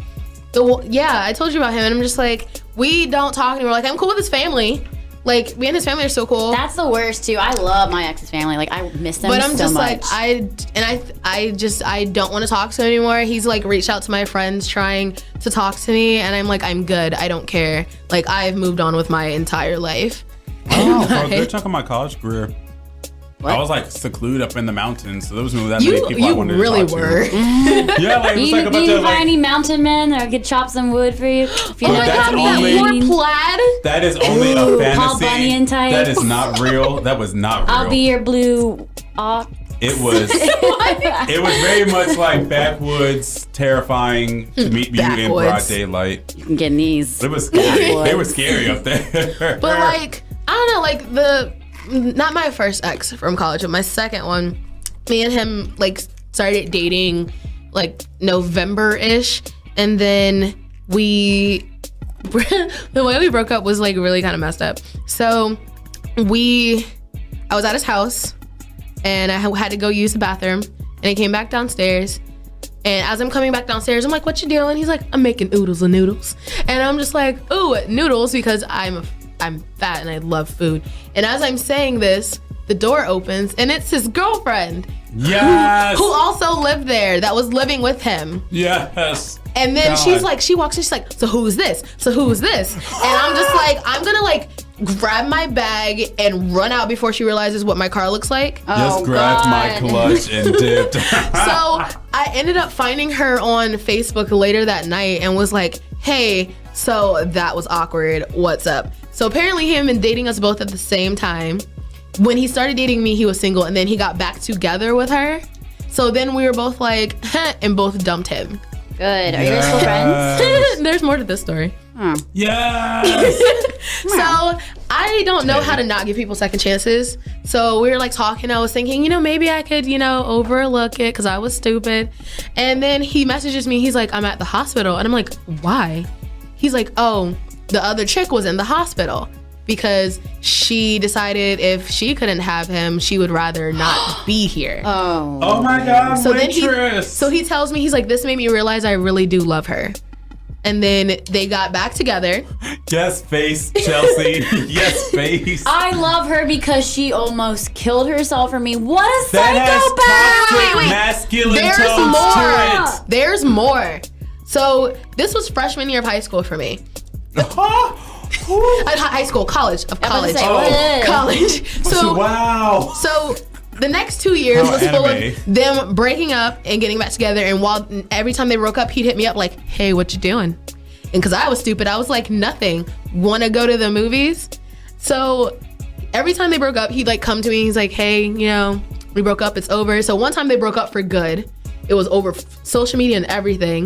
I told you about him, and I'm just like, we don't talk anymore. Like I'm cool with his family. Like me and his family are so cool. That's the worst too. I love my ex's family. Like I miss them But I'm so just much. like I don't want to talk to him anymore. He's like reached out to my friends trying to talk to me, and I'm like I'm good. I don't care. Like I've moved on with my entire life. Oh, for a good chunk of my college career, What? I was like secluded up in the mountains, so there was no that many You people I you wanted really to talk were. to. Yeah, like it was you like a bunch you of find like. any mountain men that could chop some wood for you? If you Oh, know that's what I only- mean. More plaid. That is only a Ooh, fantasy. Paul Bunyan type. That is not real. That was not real. I'll be your blue ox. It was. It was very much like backwoods, terrifying to meet you in broad Backwoods. daylight. You can get these. It was scary. They were scary up there. But like I don't know, like not my first ex from college, but my second one, me and him like started dating like November-ish, and then the way we broke up was like really kind of messed up. So I was at his house and I had to go use the bathroom, and I came back downstairs. And as I'm coming back downstairs, I'm like, "What you doing?" He's like, "I'm making oodles of noodles." And I'm just like, "Ooh, noodles," because I'm fat and I love food. And as I'm saying this, the door opens and it's his girlfriend Yes. who also lived there, that was living with him. Yes. And then God. she walks in, she's like, "So who's this? So who's this?" And I'm just like, I'm gonna like grab my bag and run out before she realizes what my car looks like. Just grabbed my clutch and dipped. So I ended up finding her on Facebook later that night and was like, "Hey, so that was awkward. What's up?" So apparently he had been dating us both at the same time. When he started dating me, he was single, and then he got back together with her. So then we were both like, and both dumped him. Good. Are you guys still friends? There's more to this story. Yes. So I don't know how to not give people second chances. So we were like talking. I was thinking, maybe I could, overlook it because I was stupid. And then he messages me. He's like, I'm at the hospital. And I'm like, why? He's like, oh, the other chick was in the hospital because she decided if she couldn't have him, she would rather not be here. Oh my God, so waitress. Then he tells me, he's like, this made me realize I really do love her. And then they got back together. Yes, face, Chelsea. Yes, face. I love her because she almost killed herself for me. What a That psychopath! has masculine tones to it. There's more. So this was freshman year of high school for me. College. College. So wow. So the next 2 years was full of them breaking up and getting back together. And every time they broke up, he'd hit me up like, hey, what you doing? And because I was stupid, I was like, nothing. Want to go to the movies? So every time they broke up, he'd like come to me. He's like, hey, we broke up. It's over. So one time they broke up for good. It was over social media and everything.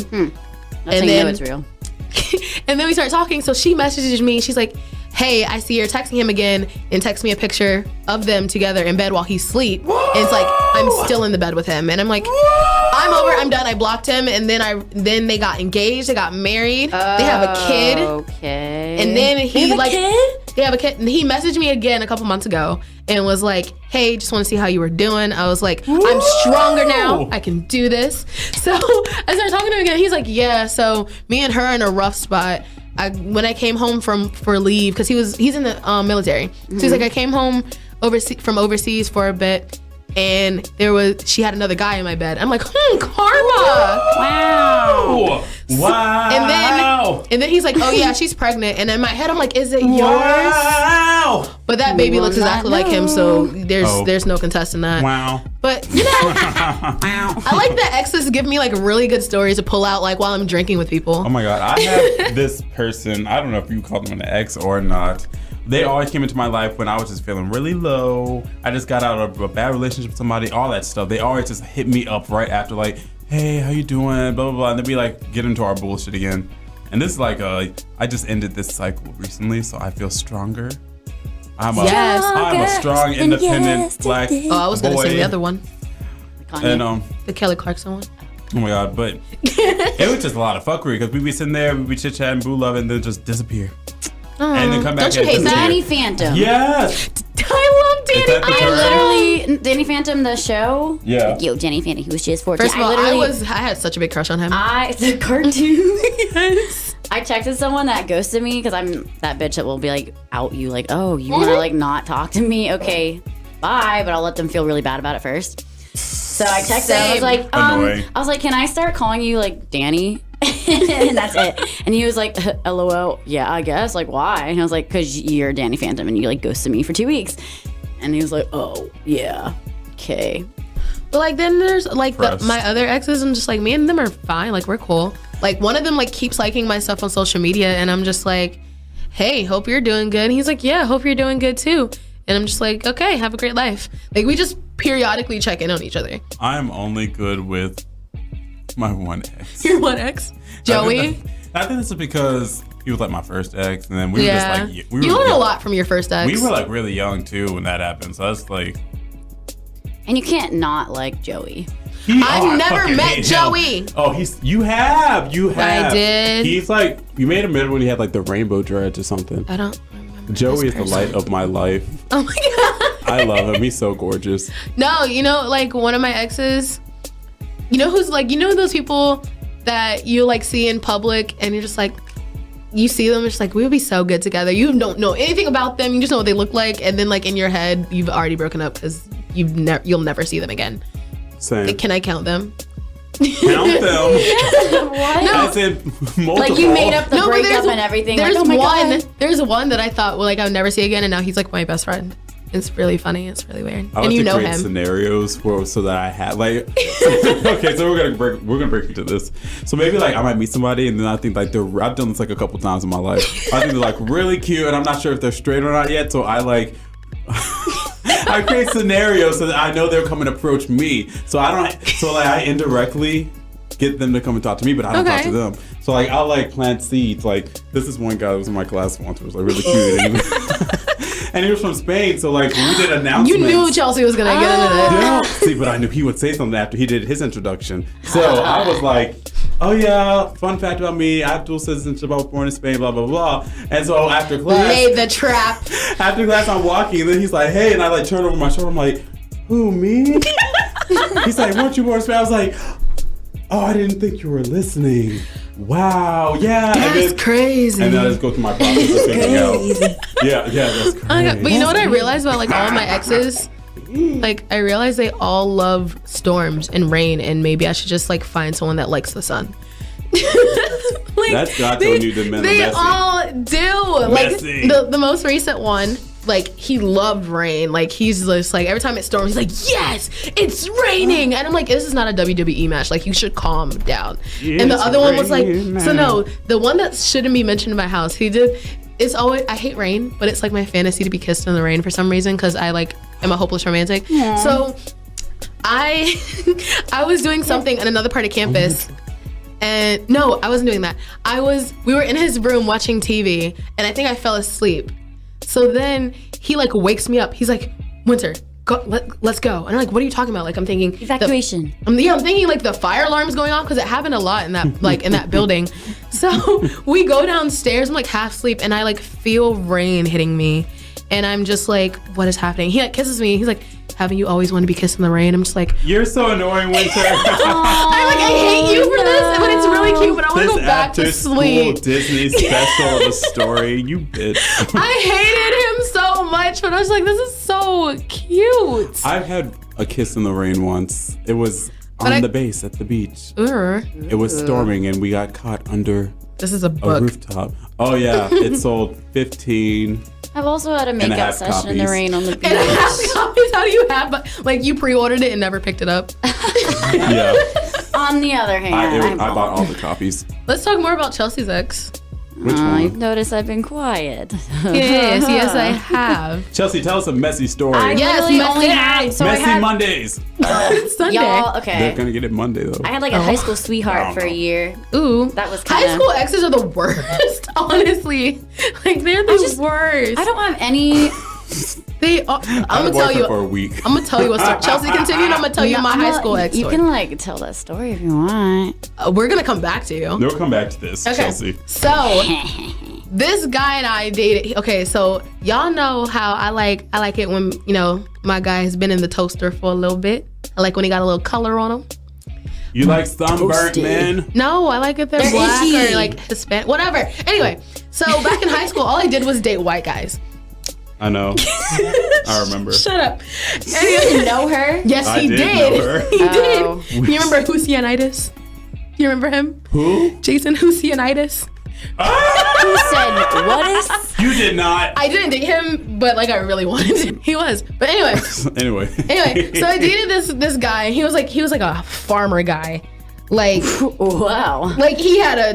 That's how you know it's real. And then we start talking. So she messages me. She's like, hey, I see you're texting him again, and text me a picture of them together in bed while he's asleep. And it's like, I'm still in the bed with him. And I'm like, I'm over, I'm done. I blocked him. And then they got engaged, they got married. They have a kid. Okay. And then They have a kid? And he messaged me again a couple months ago and was like, hey, just want to see how you were doing. I was like, I'm stronger now. I can do this. So I started talking to him again. He's like, yeah, so me and her in a rough spot. When I came home for leave, because he's in the military. So he's like, I came home from overseas for a bit, and she had another guy in my bed. I'm like, karma. Wow. Wow. And then he's like, oh yeah, she's pregnant. And in my head, I'm like, is it yours? Wow. But that baby looks exactly like him, so there's no contesting that. Wow. But I like that exes give me like really good stories to pull out like while I'm drinking with people. Oh my God, I have this person, I don't know if you call them an ex or not. They always came into my life when I was just feeling really low. I just got out of a bad relationship with somebody, all that stuff. They always just hit me up right after like, hey, how you doing? Blah, blah, blah. And they'd be like, get into our bullshit again. And this is like, I just ended this cycle recently, so I feel stronger. I'm a strong, independent black boy. Oh, I was going to say the other one. And the Kelly Clarkson one. oh my God, but it was just a lot of fuckery because we'd be sitting there, we'd be chit-chatting, boo love, and then just disappear. And then come back. Don't you hate that? Danny Phantom. Yes. I love Danny. Danny Phantom, the show. Yeah. Yo, Danny Phantom, he was just 14. First of all, I had such a big crush on him. The cartoon. Yes. I texted someone that ghosted me because I'm that bitch that will be like, out you, like, oh, you want to like not talk to me? Okay, bye. But I'll let them feel really bad about it first. So I texted. I was like, I was like, can I start calling you like Danny? And that's it. And he was like, LOL, yeah, I guess. Like, why? And I was like, because you're Danny Phantom and you like ghosted me for 2 weeks. And he was like, oh, yeah, okay. But like, then there's like my other exes, I'm just like, me and them are fine. Like, we're cool. Like, one of them like keeps liking my stuff on social media, and I'm just like, hey, hope you're doing good. And he's like, yeah, hope you're doing good too. And I'm just like, okay, have a great life. Like, we just periodically check in on each other. I'm only good with my one ex. Your one ex? Joey? I think this is because he was like my first ex, and then we were just like, you learned a lot from your first ex. We were like really young too when that happened, so that's like. And you can't not like Joey. I've never met Joey. Oh, you have. I did. He's like, you made him mad when he had like the rainbow dreads or something. I don't remember. Joey is the light of my life. Oh my God. I love him. He's so gorgeous. No, like one of my exes, who's like, those people that you like see in public and you're just like, you see them, it's just like, we would be so good together. You don't know anything about them. You just know what they look like. And then like in your head, you've already broken up because you'll never see them again. Same. Can I count them? Count them? What? No. I said multiple. Like you made up the breakup and everything. There's like, oh my God. There's one that I thought, well, like I would never see again, and now he's like my best friend. It's really funny. It's really weird. I and you know create him. Scenarios so that I had like. Okay, so we're gonna break into this. So maybe like I might meet somebody, and then I think like I've done this like a couple times in my life. I think they're like really cute, and I'm not sure if they're straight or not yet. So I like. I create scenarios so that I know they'll come and approach me. So I indirectly get them to come and talk to me, but I don't talk Okay. to them. So like I'll like plant seeds. Like this is one guy that was in my class once who was like really cute. And he was from Spain, so like when we did announcements. You knew Chelsea was gonna get into this. Yeah. See, but I knew he would say something after he did his introduction. So I was like, oh yeah, fun fact about me, I have dual citizenship, I was born in Spain, blah, blah, blah. And so after class, Laid the trap. after class I'm walking, and then he's like, hey, and I like turn over my shoulder, I'm like, who, me? He's like, weren't you born in Spain? I was like, oh, I didn't think you were listening. Wow, yeah. That's crazy. And then I just go through my process of figuring out. Yeah, that's crazy. But you know what I realized about like all of my exes? Like I realized they all love storms and rain, and maybe I should just like find someone that likes the sun. Like, That's God told you the men are They messy. all do. Messy. Like the most recent one, like he loved rain. Like he's just like every time it storms, he's like, yes, it's raining. And I'm like, this is not a WWE match. Like you should calm down. And the It's other one was like, raining. so no, the one that shouldn't be mentioned in my house, he did. It's always, I hate rain, but it's like my fantasy to be kissed in the rain for some reason because I like am a hopeless romantic. So I was doing something in another part of campus. And no, I wasn't doing that. We were in his room watching TV, and I think I fell asleep. So then he like wakes me up. He's like, Winter, let's go. And I'm like, what are you talking about? Like I'm thinking Evacuation. I'm thinking like the fire alarm's going off because it happened a lot in that like in that building. So we go downstairs. I'm like half asleep, and I like feel rain hitting me, and I'm just like, what is happening? He like kisses me. He's like, haven't you always wanted to be kissed in the rain? I'm just like, You're so annoying, Winter. I hate you for this, but it's really cute. But I want to This go back to after school sleep. Disney special of a story, you bitch. I hated him so much, but I was like, this is so cute. I've had a kiss in the rain once. It was on the base at the beach. It was storming and we got caught under This is a a book. rooftop. Oh yeah, it sold 15. I've also had a And I makeout have session in the copies. rain on the beach. And I have copies. How do you have? But like you pre-ordered it and never picked it up. Yeah, On the other hand, I bought all the copies. Let's talk more about Chelsea's ex. Which You've one? noticed I've been quiet. Yes, I have. Chelsea, tell us a messy story. I Yes, literally messy only night. had, so I Messy had, Mondays. Sunday. y'all, They're okay. gonna get it Monday though. I had like a high school sweetheart for a know. year. Ooh, That was high kinda- school exes are the worst. Honestly, like they're the worst. I don't have any. They. I'm I had gonna a tell boyfriend you. for a week. I'm gonna tell you a story. Chelsea, continue. And I'm gonna tell you No, my I'm high gonna- school ex You story. can like tell that story if you want. We're gonna come back to you. We'll come back to this, Okay. Chelsea. So this guy and I dated. Okay, so y'all know how I like it when my guy has been in the toaster for a little bit. I like when he got a little color on him. You like sunburnt Toasted. men? No, I like if they're They're black itchy. or like Hispanic, whatever. Anyway, so back in high school, all I did was date white guys. I know. I remember. Shut up. You Anyway, didn't know her? yes, I he did did. know her. He Oh. did. You remember Husianitis? You remember him? Who? Jason Husianitis. Who said what is? You did not. I didn't date him, but like I really wanted to. He was. But anyway. Anyway, so I dated this guy. He was like a farmer guy. Like Wow. he had a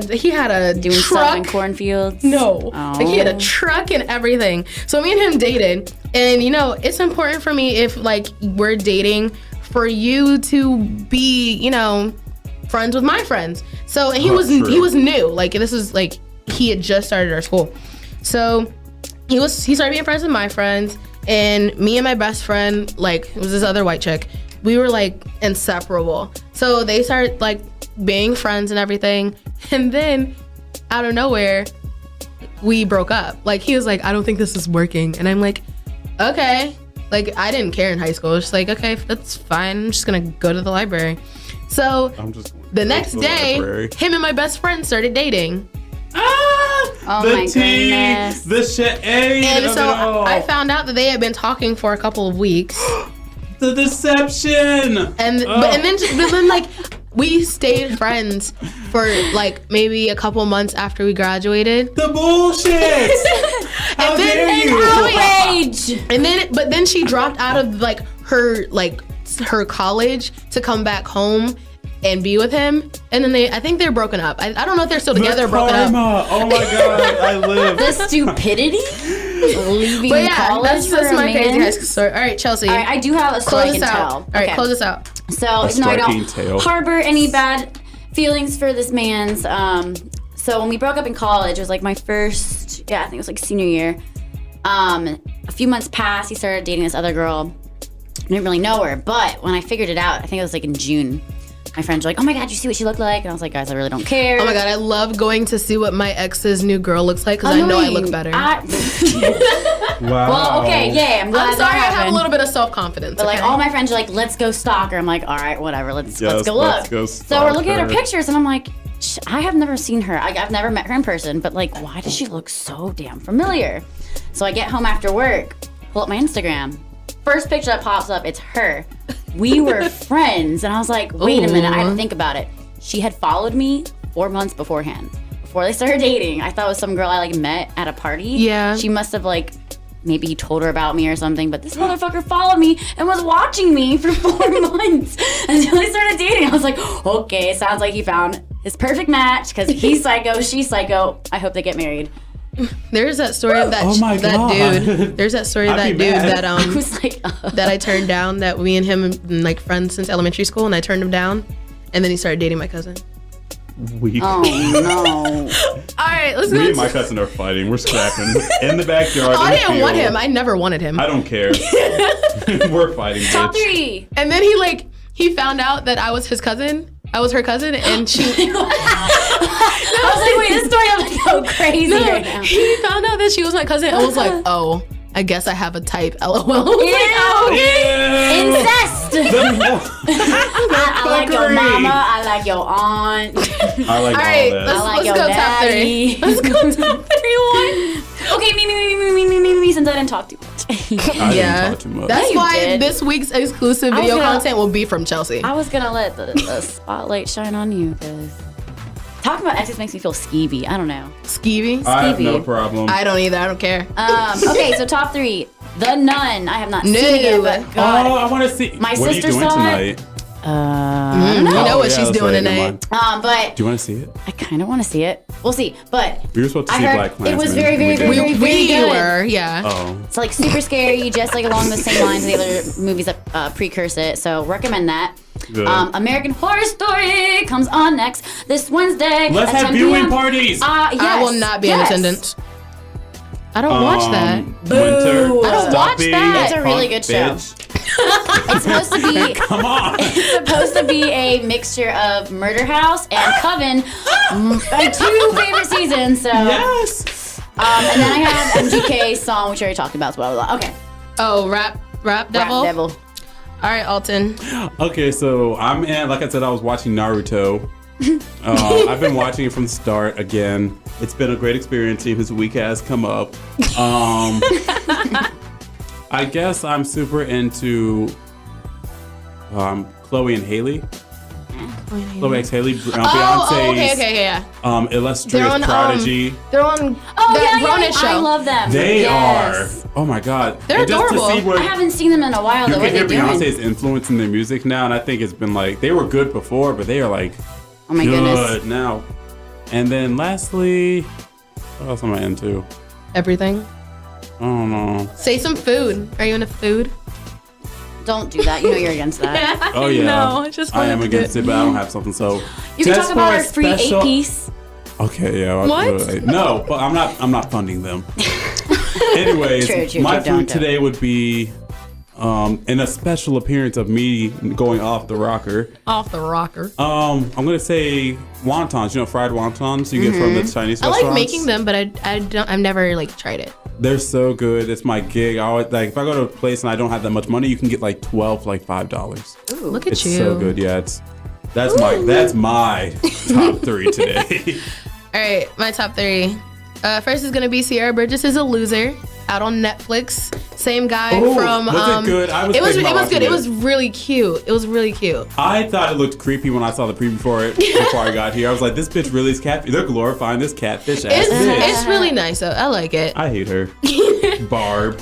Doing stuff in truck. cornfields? No. Oh. Like he had a truck and everything. So me and him dated. And it's important for me if like we're dating for you to be, friends with my friends. So and he Oh, was true. new. Like this is like he had just started our school. So he started being friends with my friends, and me and my best friend, like it was this other white chick, we were like inseparable. So they started like being friends and everything. And then out of nowhere, we broke up. Like he was like, I don't think this is working. And I'm like, okay. Like I didn't care in high school. It's just like, okay, that's fine. I'm just gonna go to the library. So I'm just the next day, library. him and my best friend started dating. Oh the my tea, goodness. the shade And of so it all. I found out that they had been talking for a couple of weeks. the deception. And then like we stayed friends for like maybe a couple months after we graduated. The bullshit. How And then- dare and you? Outrage! But then she dropped out of like her college to come back home and be with him. And then I think they're broken up. I don't know if they're still together or broken up. karma. Oh my god, I live. The stupidity? Leaving But yeah, college that's for a my crazy man? high school story. All right, Chelsea. All right, I do have a story I close can this out. tell. All right, Okay. close this out. So, even though I striking don't tale. harbor any bad feelings for this man's. So when we broke up in college, it was like my first, I think it was like senior year. A few months passed, he started dating this other girl. I didn't really know her, but when I figured it out, I think it was like in June. My friends were like, oh my God, you see what she looked like? And I was like, guys, I really don't care. Oh my God, I love going to see what my ex's new girl looks like because I know I look better. Wow. Well, okay, yeah, I'm glad I'm sorry, that I have a happened. little bit of self-confidence. But like okay? all my friends are like, let's go stalk her. I'm like, all right, whatever, let's go look. let's go So we're looking at her stalk her. pictures and I'm like, I have never seen her. I've never met her in person, but like, why does she look so damn familiar? So I get home after work, pull up my Instagram. First picture that pops up, it's her. We were friends, and I was like, wait a minute, I had to think about it. She had followed me 4 months beforehand. Before they started dating, I thought it was some girl I like met at a party. Yeah. She must have like, maybe he told her about me or something, but this motherfucker followed me and was watching me for 4 months until they started dating. I was like, okay, sounds like he found his perfect match because he's psycho, she's psycho. I hope they get married. There's that story of that, Oh my that God. dude. There's that story of I'd that be dude mad. that I was like, that I turned down, that we and him have been like friends since elementary school, and I turned him down, and then he started dating my cousin. Weak. oh no. All right, let's Me go. and my cousin are fighting. We're scrapping in the backyard. I in the didn't want field. him. I never wanted him. I don't care. We're fighting, Top bitch. 3. And then he found out that I was his cousin. I was her cousin, and she. I was like, wait, this story I'm gonna go crazy right now. He found out that she was my cousin and was like, oh, I guess I have a type. LOL. I was like, oh, Yeah. Incest. I like your fuckery. mama. I like your aunt. I like All right, all that. let's like your go daddy. top 3. Let's go top 3. Okay, me, since I didn't talk too much. I didn't talk too much. That's you why did. this week's exclusive I was video gonna- content will be from Chelsea. I was gonna let the spotlight shine on you because talking about exes makes me feel skeevy. I don't know. Skeevy. I have Stevie. no problem. I don't either. I don't care. Okay, so top 3. The Nun. I have not No. seen it yet, but Oh, God. I want to see. My what are you sister doing saw it. tonight? You know what yeah, she's that's doing right, never tonight. mind. But Do you want to see it? I kind of want to see it. We'll see. But We were supposed to I see heard Black Klansman. it was very, very, We very, didn't. very, We good. were, yeah. Oh. It's like super scary, just like along the same lines of the other movies that precurse it. So recommend that. Good. American Horror Story comes on next this Wednesday. Let's at have 10 viewing p.m. parties. Yes, I will not be in yes. attendance. I don't watch that. Winter. Boo. I don't Stop watch being that. It's a really punk good show. bitch. It's supposed to be. Come on. It's supposed to be a mixture of Murder House and Coven, my 2 favorite seasons. So, Yes. and then I have MGK's song, which I already talked about. Blah blah blah. Okay, Oh, rap devil. Rap Devil. All right, Alton. Okay, so I'm in. Like I said, I was watching Naruto. I've been watching it from the start again. It's been a great experience. Seeing his weak ass come up. I guess I'm super into Chloe and Haley. Chloe X Haley, Beyonce's okay, yeah. illustrious They're on, prodigy. They're on Oh that yeah, Ronan show. I love them. They Yes. are. Oh my god. They're And just adorable. to see what I haven't seen them in a while. you Though. can What are hear they doing? Beyonce's influence in their music now, and I think it's been like they were good before, but they are like Oh my good goodness. now. And then lastly, what else am I into? Everything. I don't know. Say some food. Are you into food? Don't do that. You know you're against that. Oh yeah, No, I just I am wanted to against it, but I don't have something. So You can just talk about for a our free special- 8-piece. Okay, yeah. I'll What? do it. No, but I'm not funding them. Anyways, True, my don't. food today would be in a special appearance of me going off the rocker. Off the rocker. I'm gonna say wontons. You know, fried wontons you get from the Chinese I restaurants. like making them, but I've never like tried it. They're so good. It's my gig. I always like if I go to a place and I don't have that much money, you can get like 12 for like $5. Look at It's you. so good. Yeah, that's my top 3 today. All right, my top 3. First is gonna be Sierra Burgess is a Loser, out on Netflix. Same guy Oh, from. was it good? I was It was thinking about good. watching It was really cute. It was really cute. I thought it looked creepy when I saw the preview for it before I got here. I was like, this bitch really is catfish. They're glorifying this catfish ass It's bitch. it's really nice though. I like it. I hate her. Barb.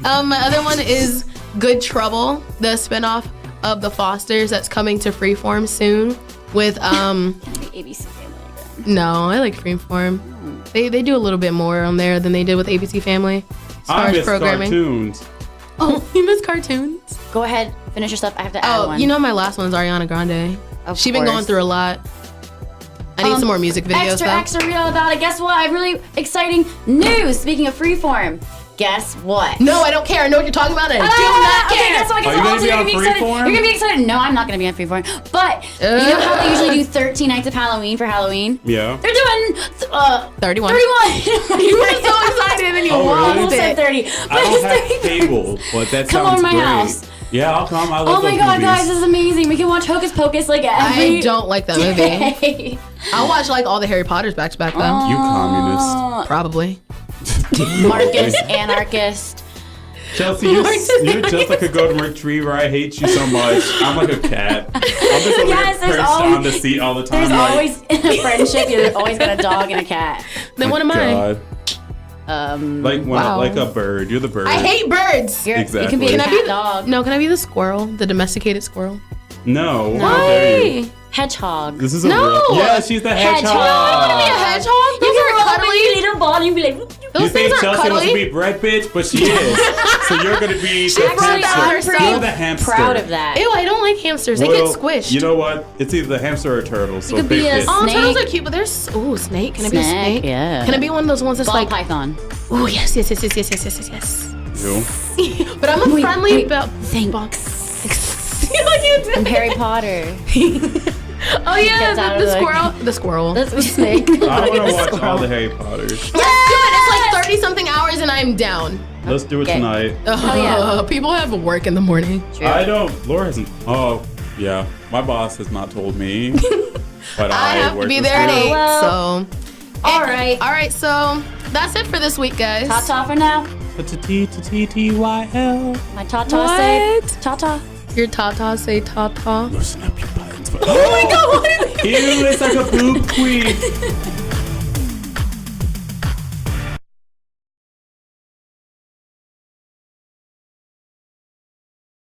My other one is Good Trouble, the spinoff of The Fosters that's coming to Freeform soon. With ABC Family again. no, I like Freeform. They do a little bit more on there than they did with ABC Family as far I as miss programming. cartoons. Oh, you miss cartoons? Go ahead, finish your stuff. I have to add Oh, one. you know my last one is Ariana Grande. She's been going through a lot. I need some more music videos, Extra real about it. Guess what? I have really exciting news. Speaking of freeform, guess what? No, I don't care. I know what you're talking about. And I do not care. Okay, guess what? Are you Also, gonna be on excited. Freeform? You're gonna be excited. No, I'm not gonna be on freeform. But you know how they usually do 13 nights of Halloween for Halloween? Yeah. They're doing 31. 31. You were so excited and you Oh, really? lost Almost said it. 30. But I don't it's have 30. cable, but that Come sounds over my great. house. Yeah, I'll come. I love Oh my those god, movies. guys, this is amazing. We can watch Hocus Pocus like every I don't like that movie. day. I'll watch like all the Harry Potters back to back though. You communist. Probably. Marcus, anarchist. Chelsea, you're just like a golden retriever. I hate you so much. I'm like a cat. I'm just over Yes, here there's perched always- on the seat all the time. There's like, always in a friendship, you've always got a dog and a cat. Then what am I? God. Like Wow. like a bird. You're the bird. I hate birds. You can Exactly. be a Can I cat be the- dog. No, can I be the squirrel? The domesticated squirrel? No. How dare you? Why? Hedgehog. This is a No. real. Yeah, she's the hedgehog. Hedgehog. I wanna Be a hedgehog? You Those can are roll up in cuddly. your little ball and you be like, Those You things think aren't Chelsea wants to cuddly. be bread bitch, but she is. So you're gonna be the actually, hamster. I'm You're pretty the hamster. proud of that. Ew, I don't like hamsters. They Well, get squished. You know what? It's either the hamster or a turtle. So could be pick a it. Oh, snake. turtles are cute, but there's snake. Can I be a snake? Yeah. Can I be one of those ones that's Ball like, python. oh yes, yes, yes, yes, yes, yes, yes, yes, Ew. yes. But I'm a friendly about. Thanks. Like you did. I'm Harry Potter. Oh yeah, Gets out the of the- squirrel. The squirrel. That's a snake. I want to watch all the Harry Potters. Let's do it. It's like 30 something hours and I'm down. Let's do it Okay. tonight. yeah. People have work in the morning. True. I don't. Laura hasn't. Oh, yeah. My boss has not told me. But I have to work be this there at week. 8. Well. So. All right. All right. So that's it for this week, guys. Ta-ta for now. T-T-T-T-Y-L. My ta-ta say What? ta-ta. Your tata say tata. Loosen up your buttons. Oh my god! What is Ew, it's like a boob queen.